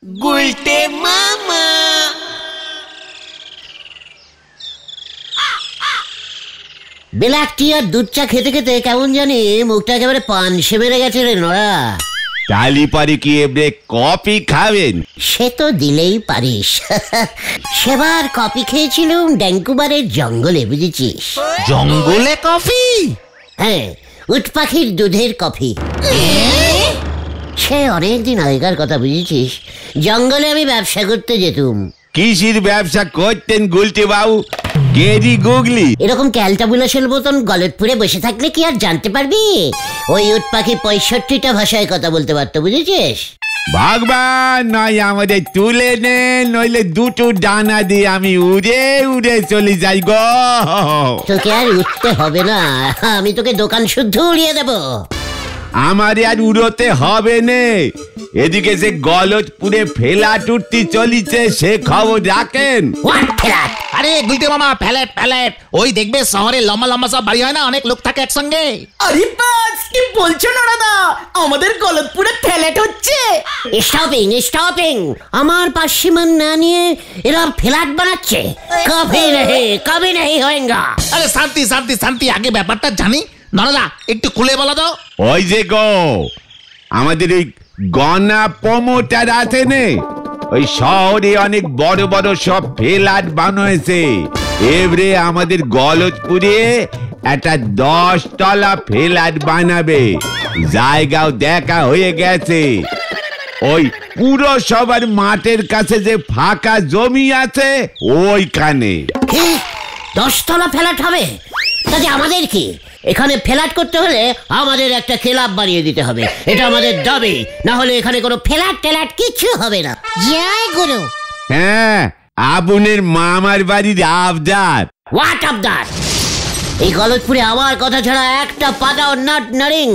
গুলটে মামা। বেলাকটি আর দুধ চা খেতে খেতে কেমন জানি মুখটা একেবারে পানসে বেড়ে গেছে রে নোরা। তালি পারে কি এবারে কফি খাবেন? সে তো দিলেই পারিস। সেবার কফি খেয়েছিলাম ড্যাঙ্কুবারের জঙ্গলে, বুঝেছিস? জঙ্গলে কফি? হ্যাঁ, উট পাখির দুধের কফি। সে অনেকদিন আগেকার কথা, বুঝেছিস? জঙ্গলে আমি ব্যবসা করতে যেতুম। কিসের ব্যবসা করতেন গুলটে বাবু? গেরি গুগলি এরকম ক্যালটাবুলাসের মতন গলতপুরে বসে থাকলে কি আর জানতে পারবি? ওই উট পাখি 65টা ভাষায় কথা বলতে পারতো, বুঝেছিস? ভগবান নয় আমাদের তুলে নেন, নইলে দুটো ডানা দিয়ে আমি উড়ে উড়ে চলে যাই গো। তোকে আর উঠতে হবে না, আমি তোকে দোকান শুদ্ধ উড়িয়ে দেবো। আমারে আর উড়োতে হবে নে। এদিকে যে গলতপুরে ফেলাট উঠতে চলিছে সে খবর রাখেন। আরে গুলটে মামা, ফ্ল্যাট ফ্ল্যাট, ওই দেখবে শহরে লম্বা লম্বা সব বাড়ি হয় না, অনেক লোক থাকে একসঙ্গে। আরে বাস, কি বলছো দাদা? আমাদের গলতপুরে ফ্ল্যাট হচ্ছে। স্টপিং স্টপিং, আমার পার্সিমান না নিয়ে এরা ফ্ল্যাট বানাচ্ছে। কবে নেই হয়েগা। আরে শান্তি শান্তি শান্তি, আগে ব্যাপারটা জানি। নরদা একটু খুলে বলো তো। ওই যে গো আমাদের ওই গনা প্রমোটার আছে নে, ওই শহরে অনেক বড় বড় সব ফ্ল্যাট বানাইছে। এবারে আমাদের গলতপুরে একটা 10 তলা ফ্ল্যাট বানাবে। জায়গাও দেখা হয়ে গেছে। ওই পুরসভার মাঠের কাছে যে ফাঁকা জমি আছে ওইখানে। 10 তলা ফ্ল্যাট হবে? তাতে আমাদের কি? এখানে ফ্ল্যাট করতে হলে আমাদের একটা ক্লাব বানিয়ে দিতে হবে, এটা আমাদের দাবি। না হলে এখানে কোনো ফ্ল্যাট ট্যালাট কিছু হবে না। জয় গুরু। হ্যাঁ, আবুনের মামার বাড়ির আবদার। হোয়াট আবদার? এই গলতপুরে আমার কথা ছাড়া একটা পাতাও নট নারিং।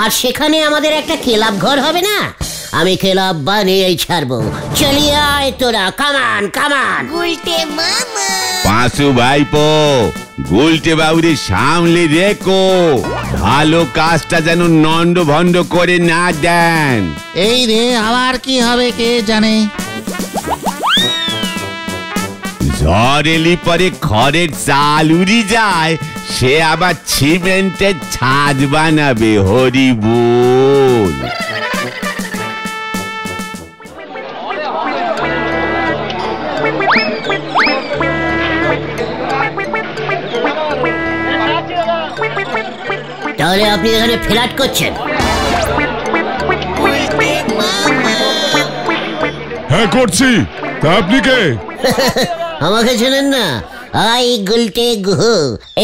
আর সেখানে আমাদের একটা ক্লাব ঘর হবে না? আমি ক্লাব বানিয়েই ছাড়বো। চলিয়ে আয় তোরা, কামান কামান। গুলটে মামা। পাঁচু ভাইপো, গুলটে বাবুরে সামলে রেখো, ভালো কাজটা যেন নন্ড ভন্ড করে না দেন। এই রে, আবার কি হবে কে জানে। ঝড় এলি পরে খড়ের চাল উড়ি যায়, সে আবার সিমেন্টের ছাদ বানাবে। হরি বল। তাহলে আপনি এখানে ফ্ল্যাট করছেন? হ্যাঁ করছি। তা আপনি কে? আমাকে চেনেন না? আই গুলটে গুহ,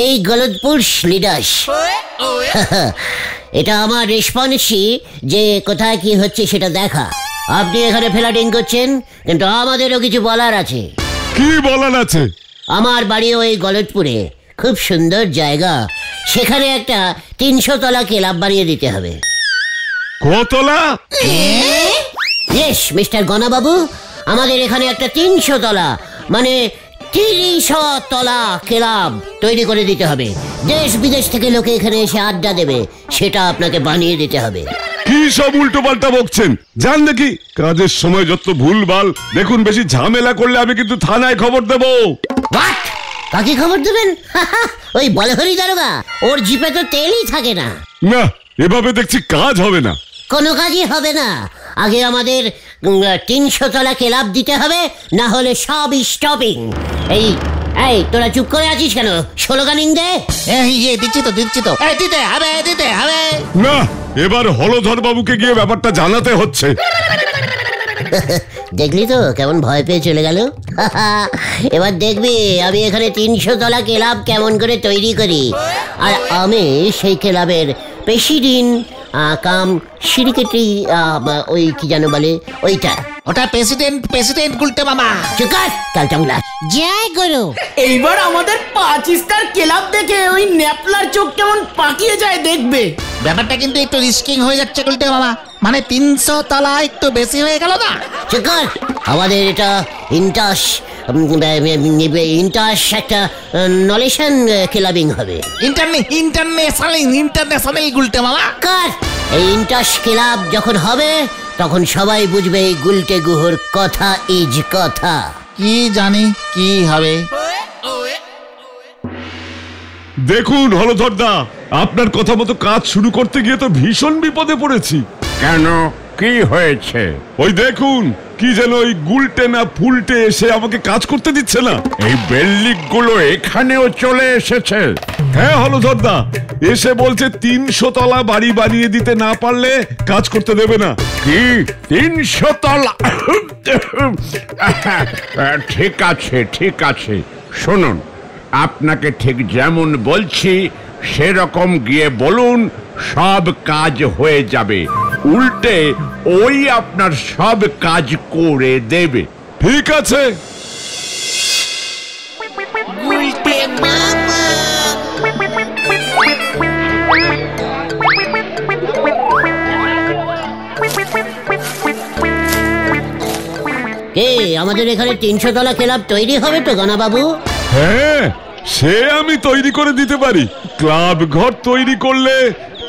এই গলতপুর লিডার্স। এটা আমার রেসপন্সি যে কোথায় কি হচ্ছে সেটা দেখা। আপনি এখানে ফ্ল্যাটিং করছেন, কিন্তু আমাদেরও কিছু বলার আছে। কি বলার আছে? আমার বাড়ি ওই গলতপুরে, খুব সুন্দর জায়গা। সেখানে একটা 300 তলা ক্লাব বানিয়ে দিতে হবে। কতলা? ইয়েস মিস্টার গণাবাবু, আমাদের এখানে একটা 300 তলা মানে 300 তলা ক্লাব তৈরি করে দিতে হবে। দেশ বিদেশ থেকে লোকে এখানে এসে আড্ডা দেবে, সেটা আপনাকে বানিয়ে দিতে হবে। কি সব উল্টো পাল্টা বকছেন? জান নাকি কাজের সময় যত ভুলভাল। দেখুন, বেশি ঝামেলা করলে আমি কিন্তু থানায় খবর দেবো। হোয়াট? কাকে খবর দেবেন? ওই বলহরি দারোগা, ওর জিপে তো তেলই থাকে না। না, এভাবে দেখছি কাজ হবে না। কোনো কাজই হবে না। আগে আমাদের 300 তলা ক্লাব দিতে হবে, না হলে সব স্টপিং। এই এই তোরা চুপ করে আছিস কেন? স্লোগানিং দে। দিচ্ছি তো দিতে হবে। না, এবার হলধর বাবুকে গিয়ে ব্যাপারটা জানাতে হচ্ছে। দেখলি তো কেমন ভয় পেয়ে চলে গেল। এবার দেখবি আমি এখানে 300 তলা ক্লাব কেমন করে তৈরি করি। আর আমি সেই ক্লাবের প্রেসিডেন্ট কাম সিরিকেটরি, ওই কি জানো বলে ওইটা। ওটা প্রেসিডেন্ট গুলটে মামা। চুকার কালটামুলা। জয় গুরু। এইবার আমাদের 5 স্টার ক্লাব দেখে ওই ন্যাপলার চোখ কেমন পাকিয়ে যায় দেখবে। ব্যাপারটা কিন্তু একটু রিস্কিং হয়ে যাচ্ছে গুলটে মামা। মানে 300 তলা একটু বেশি হয়ে গেল না? চুকার, আমাদের এটা ইন্টাস একটা নলেশন ক্লাবিং হবে। ইন্টারন্যাশনাল গুলটে মামা। কার এই ইন্টাস ক্লাব যখন হবে তখন সবাই বুঝবে এই গুলটে গুহর কথা ইজ কথা। কি জানি কি হবে। দেখুন হলধরদা, আপনার কথা মতো কাজ শুরু করতে গিয়ে তো ভীষণ বিপদে পড়েছি। কেন, কি হয়েছে? ওই দেখুন, কি যেন ওই গুলটে না ফুলটে এসে আমাকে কাজ করতে দিচ্ছে না। এই বেল্লিক গুলো এখানেও চলে এসেছে? হ্যাঁ হলধরদা, এসে বলছে 300 তলা বাড়ি বানিয়ে দিতে না পারলে কাজ করতে দেবে না। কি 300 তলা? ঠিক আছে ঠিক আছে, শুনুন, আপনাকে ঠিক যেমন বলছি সেরকম গিয়ে বলুন, সব কাজ হয়ে যাবে। উল্টে ওই আপনার সব কাজ করে দেবে। ঠিক আছে। আমাদের এখানে 300 তলা ক্লাব তৈরি হবে তো গনা বাবু? হ্যাঁ, সে আমি তৈরি করে দিতে পারি। ক্লাব ঘর তৈরি করলে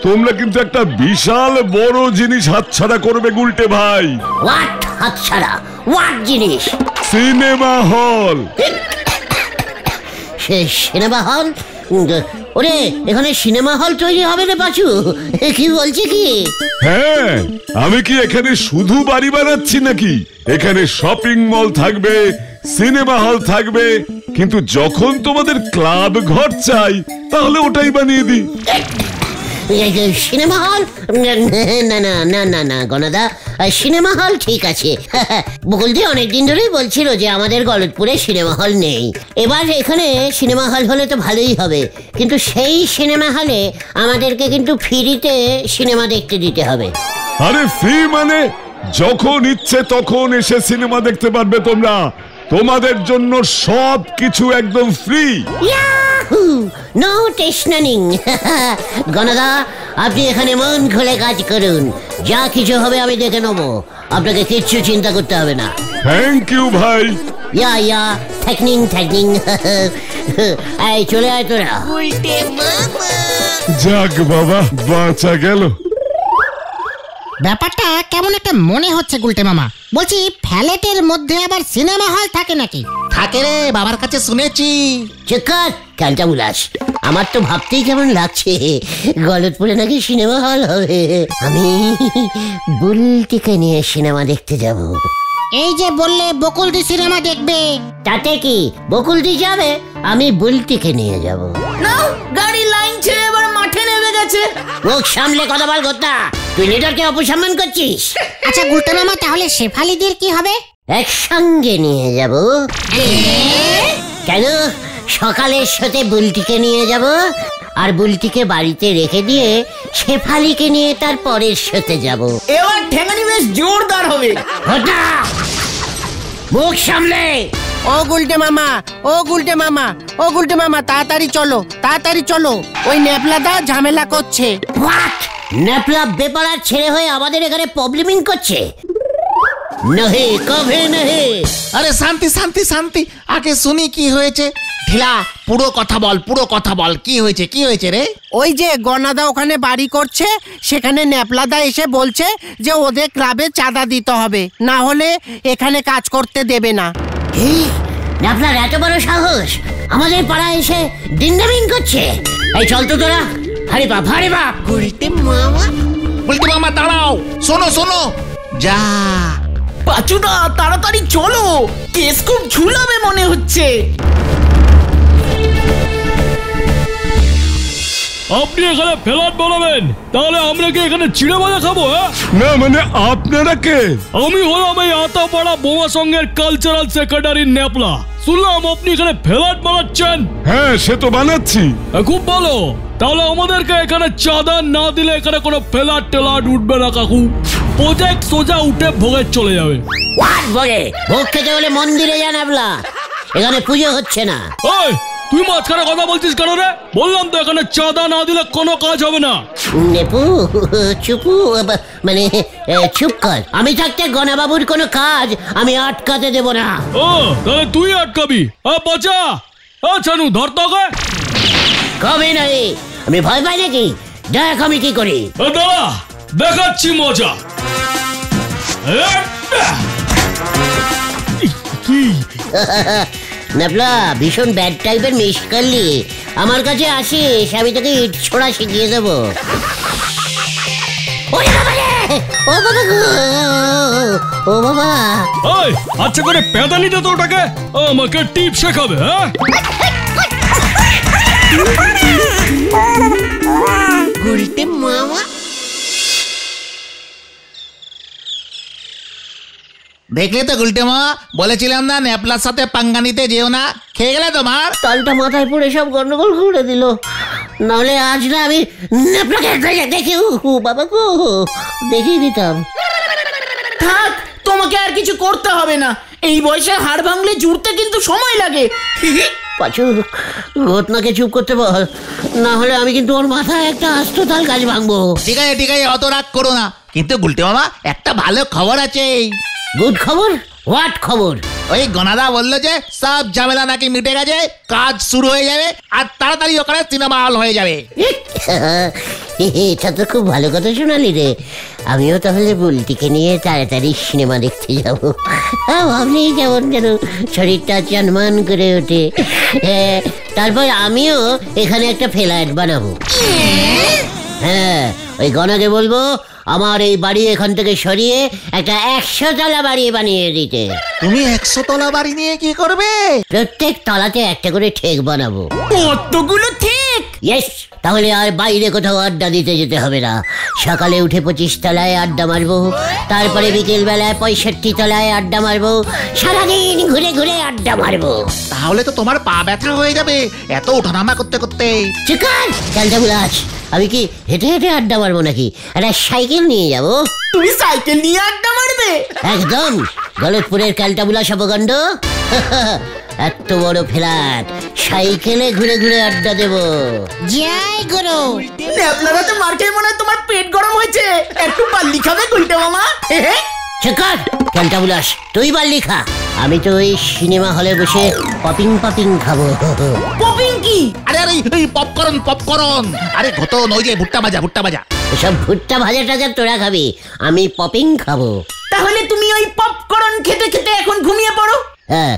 তোমরা কিন্তু একটা বিশাল বড় জিনিস হাতছাড়া করবে গুলটে ভাই। হোয়াট হাতছাড়া? হোয়াট জিনিস? Cinema hall. Cinema hall? ওরে, এখানে সিনেমা হল তৈরি হবে রে পাচু? কি বলছি কি? হ্যাঁ, আমি কি এখানে শুধু বাড়ি বানাচ্ছি নাকি? এখানে শপিং মল থাকবে, সিনেমা হল থাকবে, কিন্তু যখন তোমাদের ক্লাব ঘর চাই তাহলে ওটাই বানিয়ে দিই। Cinema hall? না না না না না গণদা, সিনেমা হল ঠিক আছে। বকুলদি অনেকদিন ধরেই বলছিল যে আমাদের গলতপুরে সিনেমা হল নেই। এবার এখানে সিনেমা হল হলে তো ভালোই হবে, কিন্তু সেই সিনেমা হলে আমাদেরকে কিন্তু ফ্রিতে সিনেমা দেখতে দিতে হবে। আরে ফ্রি মানে যখন ইচ্ছে তখন এসে সিনেমা দেখতে পারবে তোমরা। তোমাদের জন্য সব কিছু একদম ফ্রি। নো টেশনানিং। গণদা, আপনি এখানে মন খুলে কাজ করুন, যা কিছু হবে আমি দেখে নেবো, আপনাকে কিচ্ছু চিন্তা করতে হবে না। থ্যাংক ইউ ভাই। ইয়া থ্যাঙ্কিং। এই চলে আয় তোরা। যাক বাবা, বাঁচা গেল। ব্যাপারটা কেমন একটা মনে হচ্ছে গুলটে মামা। বলছি, ফ্ল্যাটের মধ্যে আবার সিনেমা হল থাকে নাকি? থাকে রে, বাবার কাছে শুনেছি। চিকার ক্যালটা উলাস, আমার তো ভাবতেই কেমন লাগছে গলতপুরে নাকি সিনেমা হল হবে। আমি বুলটিকে নিয়ে সিনেমা দেখতে যাব। এই যে বললে বকুলদি সিনেমা দেখবে, তাতে কি? বকুলদি যাবে, আমি বুলটিকে নিয়ে যাব। না, গাড়ি লাইন ছেড়ে এবার মাঠে নেমে গেছে। মুখ সামলে কথা বল গোত্তা, তুই লিডারকে অপসম্মান করছিস। আচ্ছা গুলটে মামা, তাহলে শেফালিদের কি হবে? একসঙ্গে নিয়ে যাব। কেন? সকালের সাথে বুলটিকে নিয়ে যাব, আর বুলটিকে বাড়িতে রেখে দিয়ে শেফালিকে নিয়ে তার পরের সাথে যাব। এবার ঠেঙানি বেশ জোরদার হবে। মুখ সামলে। ও গুলটে মামা, ও গুলটে মামা, ও গুলটে মামা, তাড়াতাড়ি চলো, তাড়াতাড়ি চলো, ওই নেপলাদা ঝামেলা করছে। হোয়াট? নেপলা বেপারার ছেলে হয়ে আমাদের এখানে প্রবলেমিং করছে? নহি, কবে নহি। আরে শান্তি শান্তি শান্তি, আগে শুনি কি হয়েছে। ঢিলা, পুরো কথা বল, পুরো কথা বল, কি হয়েছে, কি হয়েছে রে? ওই যে গনাদা ওখানে বাড়ি করছে, সেখানে নেপলাদা এসে বলছে যে ওদের ক্লাবে চাঁদা দিতে হবে, না হলে এখানে কাজ করতে দেবে না। নেপলার এত বড় সাহস আমাদের পাড়ায় এসে ডিন্ডামিং করছে। এই চল তো তোরা, হারি বাপ হারি বাপ। উল্টে মামা দাঁড়াও, শোনো শোনো। যা পাচুদা, তাড়াতাড়ি চলো, কেস খুব ঝুলাবে মনে হচ্ছে। আপনি এখানে ফ্ল্যাট বানাবেন, তাহলে আমরা কি এখানে চিড়ে ভাজা খাবো? না মানে আপনারা কে? আমি হলাম এই আতাপাড়া বোমা সঙ্গের কালচারাল সেক্রেটারি নেপলা। শুনলাম আপনি এখানে ফ্ল্যাট বানাচ্ছেন। হ্যাঁ, সে তো বানাচ্ছি। খুব ভালো, তাহলে আমাদেরকে এখানে চাঁদা না দিলে এখানে কোনো ফ্ল্যাট টেলাট উঠবে না কাকু। প্রজেক্ট সোজা উঠে ভোগে চলে যাবে। ভোগে? ভোগ খেতে হলে মন্দিরে যান নেপলা, এখানে পুজো হচ্ছে না। ওই, তুই মাঝখানে কথা বলছিস কেন রে? বললাম তো এখানে চাঁদা না দিলে কোনো কাজ হবে না। নেপু চুপু, মানে চুপ কর। আমি থাকতে গণাবাবুর কোনো কাজ আমি আটকাতে দেব না। ও, তাহলে তুই আটকাবি? বাঁচা, ছানু ধর তো। কবে নাই, আমি ভয় পাই নাকি? দেখ আমি কি করি। দাঁড়া, দেখাচ্ছি মজা। কি ন্যাপলা ভীষণ ব্যাড টাইপের মিস করলি। আমার কাছে আসিস, আমি তোকে ইট ছোড়া শিখিয়ে দেবো। ওরে বাবা রে! ও বাবা গো! ও বাবা! ওই আচ্ছা করে পেদানি দে তো ওটাকে, আমাকে টিপ শেখাবে। হ্যাঁ গুলটে মামা দেখলে তো গুলটে মা, বলেছিলাম না ন্যাপলার সাথে পাঙ্গা নিতে যেও না, খেয়ে গেলে তোমার। তালটা মাথায় পড়ে সব গন্ডগোল করে দিল। নাহলে আজ না আমি ন্যাপলাকে দেখে বাবা গো দেখিয়ে দিতাম। থাক, তোমাকে আর কিছু করতে হবে না। এই বয়সে হাড় ভাঙলে জুড়তে কিন্তু সময় লাগে। পাঁচু, ঘটনাকে চুপ করতে বল, না হলে আমি কিন্তু ওর মাথায় একটা আস্ত তাল গাছ ভাঙবো। ঠিক আছে ঠিক আছে, অত রাগ করো না। কিন্তু গুলটে মামা, একটা ভালো খবর আছে। গুড খবর? হোয়াট খবর? ওই গনাদা বললো যে সব ঝামেলা নাকি মিটে গেছে, কাজ শুরু হয়ে যাবে আর তাড়াতাড়ি ওখানে সিনেমা হল হয়ে যাবে। এটা তো খুব ভালো কথা শোনালি রে। আমিও তাহলে বুলটিকে নিয়ে তাড়াতাড়ি সিনেমা দেখতে যাবো। ভাবলেই কেমন যেন শরীরটা চনমান করে ওঠে। তারপর আমিও এখানে একটা ফ্ল্যাট বানাবো। হ্যাঁ, ওই গনাকে বলবো আমার এই বাড়ি এখান থেকে সরিয়ে একটা 100 তলা বাড়ি বানিয়ে দিতে। তুমি 100 তলা বাড়ি নিয়ে কি করবে? প্রত্যেক তলাতে একটা করে ঠেক বানাবো। কতগুলো ঠিক? ইয়েস, তাহলে আর বাইরে কোথাও আড্ডা দিতে যেতে হবে না। সকালে উঠে 25 তলায় আড্ডা মারবো, তারপরে বিকেল বেলায় 65 তলায় আড্ডা মারবো, সারাদিন ঘুরে ঘুরে আড্ডা মারবো। তাহলে তো তোমার পা ব্যথা হয়ে যাবে এত ওঠানামা করতে করতে। চিকান ক্যালটা বুলাস, আমি কি হেঁটে হেঁটে আড্ডা মারবো নাকি? একটা সাইকেল নিয়ে যাবো। তুমি সাইকেল নিয়ে আড্ডা মারবে? একদম, গলতপুরের ক্যালটা বুলাস অপকাণ্ড। এত বড় ফ্ল্যাট, সাইকেলে ঘুরে ঘুরে আড্ডা দেবো। জয় গুরু। আপনারা তো মার খেয়ে মনে হয় তোমার পেট গরম হয়েছে। একটু বাল্লি খাবে গুলটে মামা? চেকার ক্যালটা বুলাস, তুই বাল্লি খা, আমি তো ওই সিনেমা হলে বসে পপিং পপিং খাবো। পপিং কি? আরে আরে এই পপকর্ন পপকর্ন। আরে ঘটন, ওই যে ভুট্টা ভাজা ভুট্টা ভাজা। সব ভুট্টা ভাজা টাজা তোরা খাবি, আমি পপিং খাবো। তাহলে তুমি ওই পপকর্ন খেতে খেতে এখন ঘুমিয়ে পড়ো। হ্যাঁ,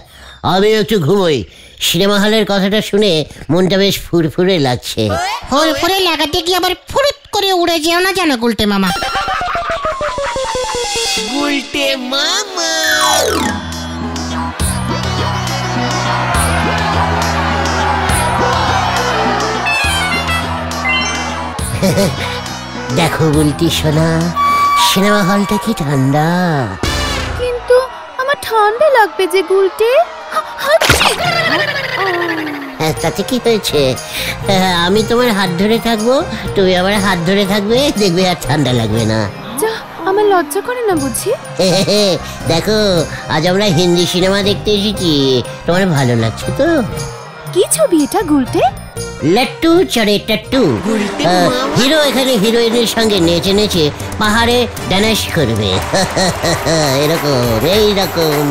আমি একটু ঘুমোই। সিনেমা হলের কথাটা শুনে মনটা বেশ ফুরফুরে লাগছে। ফুরফুরে লাগাতে কি আবার ফুরুত করে উড়ে যেও না জানো গুলটে মামা। গুলটে মামা দেখো বুলটি সোনা, সিনেমা হলটা কি ঠান্ডা। কিন্তু আমার ঠান্ডা লাগবে যে গুলটে। তাতে কি হয়েছে? আমি তোমার হাত ধরে থাকবো, তুমি আমার হাত ধরে থাকবে, দেখবে আর ঠান্ডা লাগবে না। যা, আমার লজ্জা করে না বুঝি? দেখো, আজ আমরা হিন্দি সিনেমা দেখতে এসেছি, তোমার ভালো লাগছে তো? কি ছবি এটা গুলটে? লাট্টু চড়ে টাট্টু। হিরো এখানে হিরোইনের সঙ্গে নেচে নেচে পাহাড়ে ডান্স করবে। এরকম এইরকম।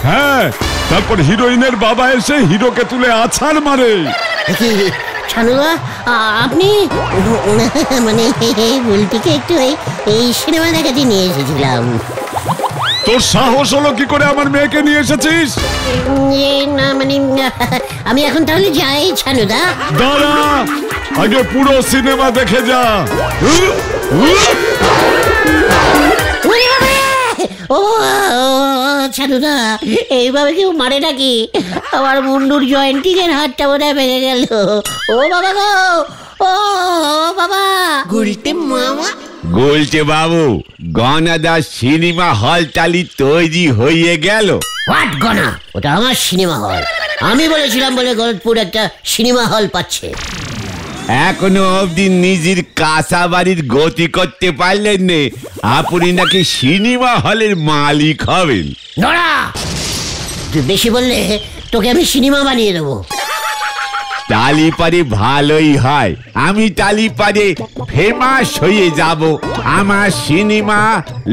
হ্যাঁ, তারপর হিরোইনের বাবা এসে হিরোকে তুলে আছাড় মারে। ছানুয়া, আপনি মানে বুলটিকে একটু এই সিনেমা দেখাতে নিয়ে এসেছিলাম। তোর সাহস হলো কি করে আমার মেয়েকে নিয়ে এসেছিস? না মানে আমি এখন তাহলে যাই ছানুদা। দাঁড়া, আগে পুরো সিনেমা দেখে যা। ও ছানুদা, এইভাবে কেউ মারে নাকি? আমার মুন্ডুর জয়েন্টিং এর হাতটা বোধ হয় ভেঙে গেল। ও বাবা গো, ও বাবা। গুলটে মামা গুলটে বাবু, গনাদা সিনেমা হল টালি তৈরি হয়ে গেল। হোয়াট গনা? ওটা আমার সিনেমা হল। আমি বলেছিলাম বলে গলতপুর একটা সিনেমা হল পাচ্ছে। এখনো অবধি নিজের কাঁচা বাড়ির গতি করতে পারলেন নে, আপনি নাকি সিনেমা হলের মালিক হবেন। নড়া, তুই বেশি বললে তোকে আমি সিনেমা বানিয়ে দেবো। টালিপাড়ে ভালোই হয়, আমি টালিপাড়ে ফেমাস হয়ে যাব। আমার সিনেমা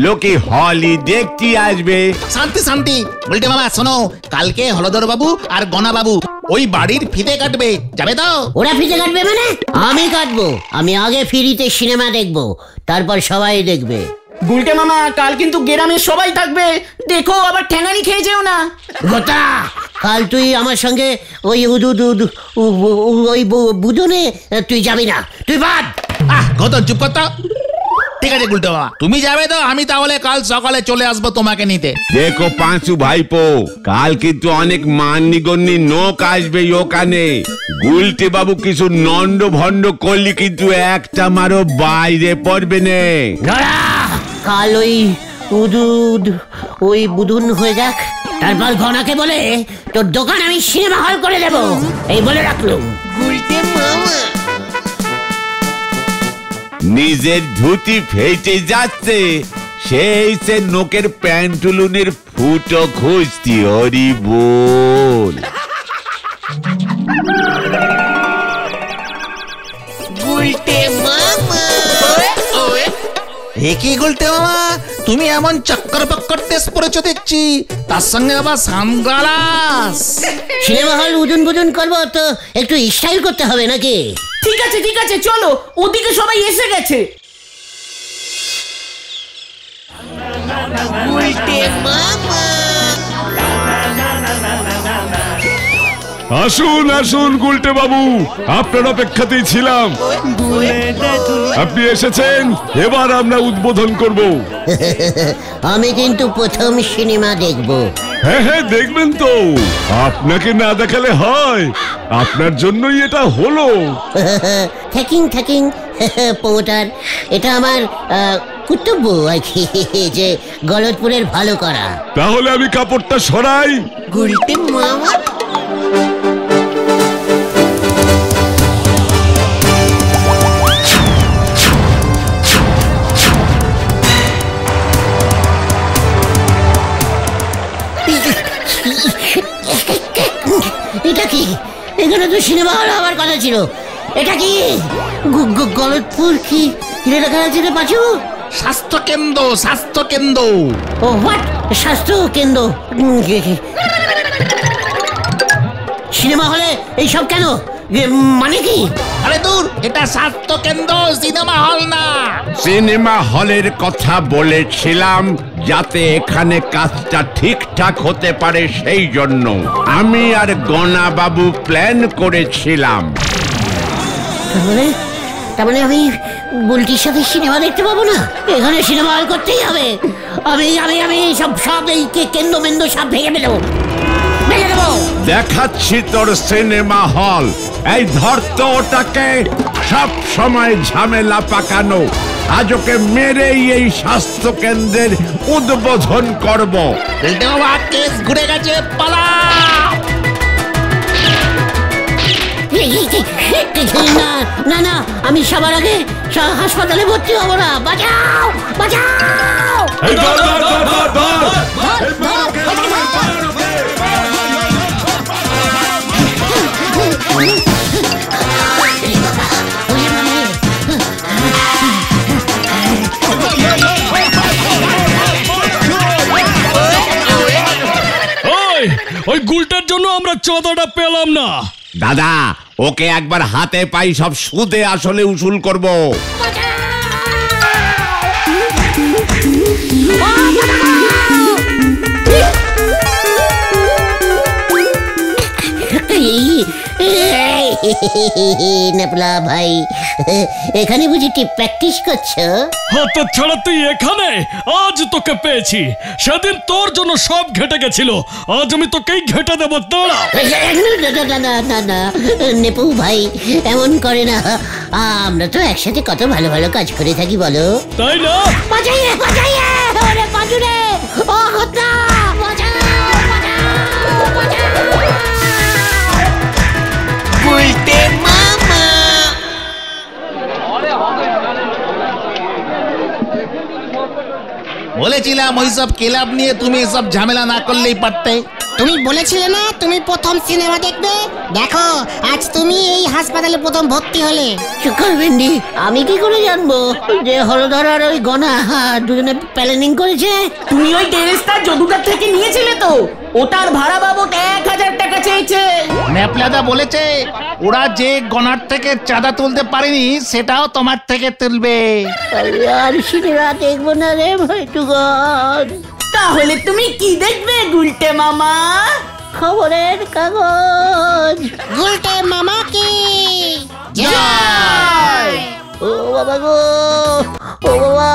লোকে হলি দেখতে আসবে। শান্তি শান্তি, বলতে মামা শোনো, কালকে হলদর বাবু আর গনা বাবু ওই বাড়ির ফিতে কাটবে, যাবে তো? ওরা ফিতে কাটবে মানে? আমি কাটবো। আমি আগে ফ্রিতে সিনেমা দেখবো, তারপর সবাই দেখবে। গুলটে মামা, কাল কিন্তু গ্রামের সবাই থাকবে, দেখো আবার ঠ্যাঙানি খেয়ে যেও না। গোটা কাল তুই আমার সঙ্গে ওই ওই বুদনে তুই যাবি না, তুই বাদ। কত চুপ কর তো। ঠিক আছে গুলটে মামা, তুমি যাবে তো, আমি তাহলে কাল সকালে চলে আসবো তোমাকে নিতে। দেখো পাঁচু ভাইপো, কাল কিন্তু অনেক মান্যগণ্যি লোক আসবে ওখানে। গুলটে বাবু কিছু নন্ড ভন্ড করলি কিন্তু একটা মারো বাইরে পড়বে নে। কাল ওই বুদুন হয়ে যাক, তারপর ঘনাকে বলে তোর দোকান আমি সিনেমা হল করে দেব, এই বলে রাখলুম। নিজের ধুতি ফেটে যাচ্ছে, সেই সে নোকের প্যান্টুলুনের ফুটো খুঁজতি। হরি বল। কি গুলটে মামা, তুমি এমন চক্কর পক্কর টেস্ট পড়েছো দেখছি, তার সঙ্গে আবার সানগ্লাস। সিনেমা হল উদুন বুদুন করবো তো একটু স্টাইল করতে হবে নাকি? ঠিক আছে চলো, ওদিকে সবাই এসে গেছে। আসুন আসুন গুলটে বাবু, আপনার অপেক্ষাতেই ছিলাম। আপনি এসেছেন, এবার আমরা উদ্বোধন করব। আমি কিন্তু প্রথম সিনেমা দেখবো। হ্যাঁ হ্যাঁ, দেখবেন তো, আপনাকে না দেখালে হয়? আপনার জন্যই এটা হলো। থ্যাকিং প্রমোটার, এটা আমার কর্তব্য আর কি, যে গলতপুরের ভালো করা। তাহলে আমি কাপড়টা সরাই। গুলটে মামা, এটা কি? এখানে তো সিনেমা হল হওয়ার কথা ছিল। এটা কি গলতপুর? কি লেখা আছে রে পাঁচু? স্বাস্থ্য কেন্দ্র। ও হোয়াট, স্বাস্থ্য কেন্দ্র? সিনেমা হলে এইসব কেন? মানে কি? আরে দূর, এটা স্বাস্থ্য কেন্দ্র, সিনেমা হল না। সিনেমা হলের কথা বলেছিলাম যাতে এখানে কাজটা ঠিকঠাক হতে পারে, সেই জন্য আমি আর গনা বাবু প্ল্যান করেছিলাম। তার মানে আমি বুলটির সাথে সিনেমা দেখতে পাবো না? এখানে সিনেমা হল করতেই হবে। আমি সব এই কেন্দ্র মেন্দ্র সব ভেঙে দেবো। দেখাচ্ছি তোর সিনেমা হল। এই ধরতো ওটাকে, সব সময় ঝামেলা পাকানো। আজ ওকে মেরেই এই স্বাস্থ্য কেন্দ্রের উদ্বোধন করব। কেস ঘুরে গেছে, পালা। না, আমি সবার আগে হাসপাতালে ভর্তি হবো না। বাঁচাও। ওই গুলটার জন্য আমরা চাঁদাটা পেলাম না। দাদা, ওকে একবার হাতে পাই সব সুদে আসলে উসুল করব। নেপলা ভাই, এখানে বুঝি প্র্যাকটিস করছো? হাত ছাড়া তুই এখানে? আজ তোকে পেয়েছি, সেদিন তোর জন্য সব ঘেটে গেছিল, আজ আমি তোকেই ঘেটে দেবো। দাঁড়া। না, নেপু ভাই এমন করে না। আমরা তো একসাথে কত ভালো ভালো কাজ করে থাকি, বলো? তাই না? বলেছিলাম ওইসব ক্লাব নিয়ে তুমি এসব ঝামেলা না করলেই পারতে। তুমি বলেছিলে না তুমি প্রথম সিনেমা দেখবে? দেখো আজ তুমি এই হাসপাতালে প্রথম ভর্তি হলে। চুকার ভেন্ডি, আমি কি করে জানবো যে হলধর আর ওই গনা দুজনে প্ল্যানিং করেছে? তুমি ওই টেরেস্তার যদুটার থেকে নিয়েছিলে তো? ওটার ভাড়া বাবদ 1000 টাকা চেয়েছে। ন্যাপলাদা বলেছে ওরা যে গনার থেকে চাঁদা তুলতে পারেনি সেটাও তোমার থেকে তুলবে। আর সিনেমা দেখবো না রে ভয়টুগন। তাহলে তুমি কি দেখবে গুলটে মামা? খবরের কাগজ। গুলটে মামা কি জয়! ও বাবা গো, ও বাবা।